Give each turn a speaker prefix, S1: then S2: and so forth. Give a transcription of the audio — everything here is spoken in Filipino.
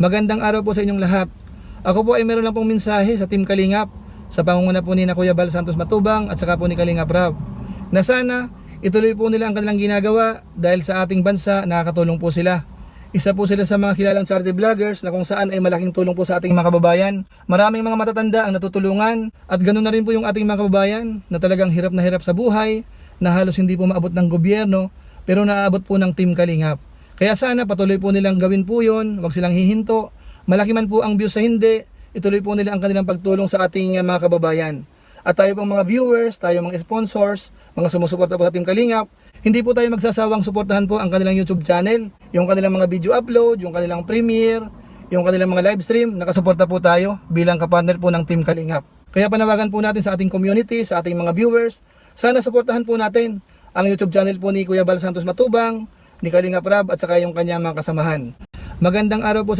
S1: Magandang araw po sa inyong lahat. Ako po ay meron lang pong mensahe sa Team Kalingap sa pangunguna po ni na Kuya Bal Santos Matubang at saka po ni Kalingap Rab, na sana ituloy po nila ang kanilang ginagawa dahil sa ating bansa nakakatulong po sila. Isa po sila sa mga kilalang charity vloggers na kung saan ay malaking tulong po sa ating mga kababayan. Maraming mga matatanda ang natutulungan at ganoon na rin po yung ating mga kababayan na talagang hirap na hirap sa buhay, na halos hindi po maabot ng gobyerno pero naaabot po ng Team Kalingap. Kaya sana patuloy po nilang gawin po yun, huwag silang hihinto. Malaki man po ang views sa hindi, ituloy po nila ang kanilang pagtulong sa ating mga kababayan. At tayo pong mga viewers, tayo mga sponsors, mga sumusuporta po sa Team Kalingap, hindi po tayo magsasawang suportahan po ang kanilang YouTube channel, yung kanilang mga video upload, yung kanilang premiere, yung kanilang mga live stream, nakasuporta po tayo bilang kapartner po ng Team Kalingap. Kaya panawagan po natin sa ating community, sa ating mga viewers, sana suportahan po natin ang YouTube channel po ni Kuya Bal Santos Matubang, ni Kalingap Rab at saka yung kanyang mga kasamahan. Magandang araw po sa